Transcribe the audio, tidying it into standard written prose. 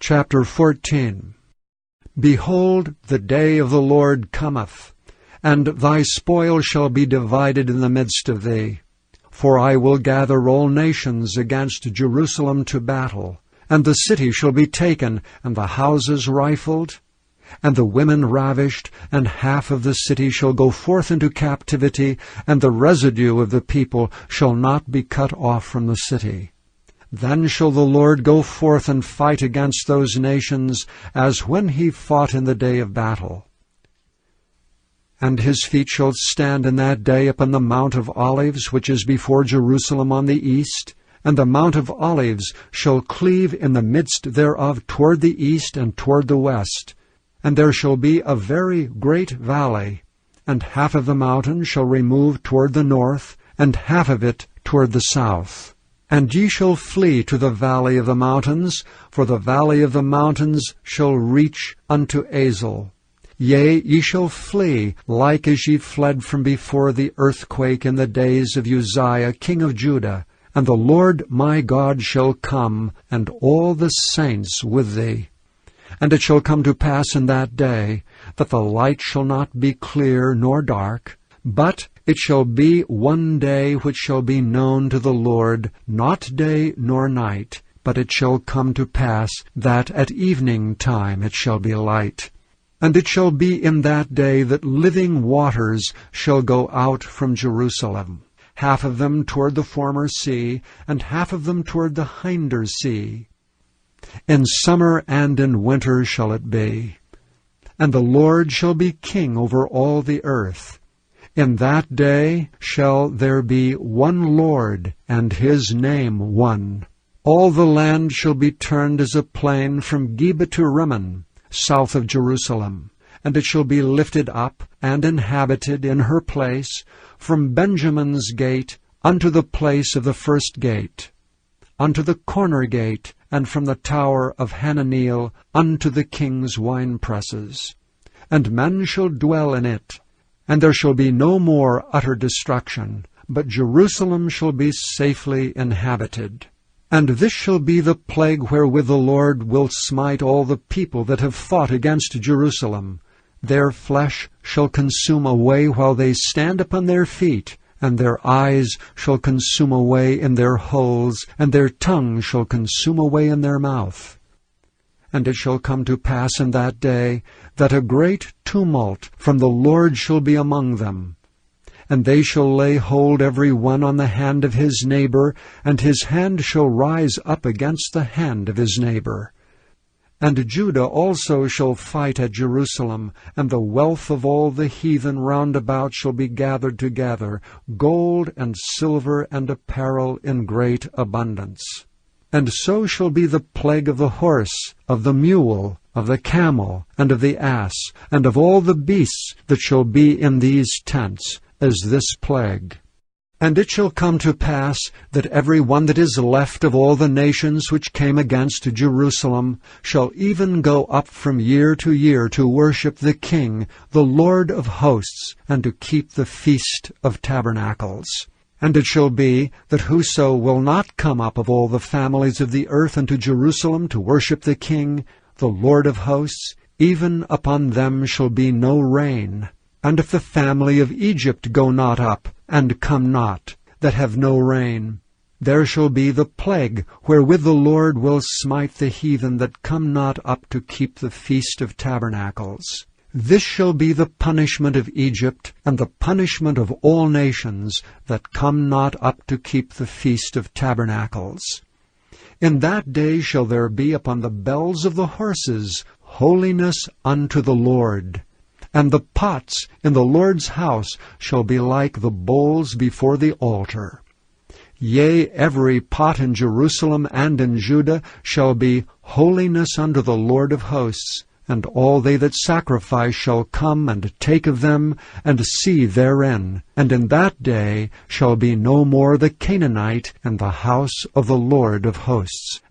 Chapter 14. Behold, the day of the Lord cometh, and thy spoil shall be divided in the midst of thee. For I will gather all nations against Jerusalem to battle, and the city shall be taken, and the houses rifled, and the women ravished, and half of the city shall go forth into captivity, and the residue of the people shall not be cut off from the city. Then shall the Lord go forth and fight against those nations, as when he fought in the day of battle. And his feet shall stand in that day upon the Mount of Olives, which is before Jerusalem on the east, and the Mount of Olives shall cleave in the midst thereof toward the east and toward the west. And there shall be a very great valley, and half of the mountain shall remove toward the north, and half of it toward the south. And ye shall flee to the valley of the mountains, for the valley of the mountains shall reach unto Azel. Yea, ye shall flee, like as ye fled from before the earthquake in the days of Uzziah king of Judah. And the Lord my God shall come, and all the saints with thee. And it shall come to pass in that day, that the light shall not be clear nor dark, but it shall be one day which shall be known to the Lord, not day nor night. But it shall come to pass that at evening time it shall be light. And it shall be in that day that living waters shall go out from Jerusalem, half of them toward the former sea, and half of them toward the hinder sea. In summer and in winter shall it be. And the Lord shall be king over all the earth. In that day shall there be one Lord, and his name one. All the land shall be turned as a plain from Geba to Rimmon, south of Jerusalem. And it shall be lifted up, and inhabited in her place, from Benjamin's gate unto the place of the first gate, unto the corner gate, and from the tower of Hananeel unto the king's winepresses. And men shall dwell in it, and there shall be no more utter destruction, but Jerusalem shall be safely inhabited. And this shall be the plague wherewith the Lord will smite all the people that have fought against Jerusalem. Their flesh shall consume away while they stand upon their feet, and their eyes shall consume away in their holes, and their tongue shall consume away in their mouth. And it shall come to pass in that day that a great tumult from the Lord shall be among them. And they shall lay hold every one on the hand of his neighbor, and his hand shall rise up against the hand of his neighbor. And Judah also shall fight at Jerusalem, and the wealth of all the heathen round about shall be gathered together, gold and silver and apparel in great abundance. And so shall be the plague of the horse, of the mule, of the camel, and of the ass, and of all the beasts that shall be in these tents, as this plague. And it shall come to pass that every one that is left of all the nations which came against Jerusalem shall even go up from year to worship the King, the Lord of hosts, and to keep the Feast of Tabernacles. And it shall be that whoso will not come up of all the families of the earth unto Jerusalem to worship the King, the Lord of hosts, even upon them shall be no rain. And if the family of Egypt go not up, and come not, that have no rain, there shall be the plague wherewith the Lord will smite the heathen that come not up to keep the Feast of Tabernacles. This shall be the punishment of Egypt, and the punishment of all nations that come not up to keep the Feast of Tabernacles. In that day shall there be upon the bells of the horses holiness unto the Lord. And the pots in the Lord's house shall be like the bowls before the altar. Yea, every pot in Jerusalem and in Judah shall be holiness unto the Lord of hosts, and all they that sacrifice shall come and take of them, and see therein. And in that day shall be no more the Canaanite in the house of the Lord of hosts.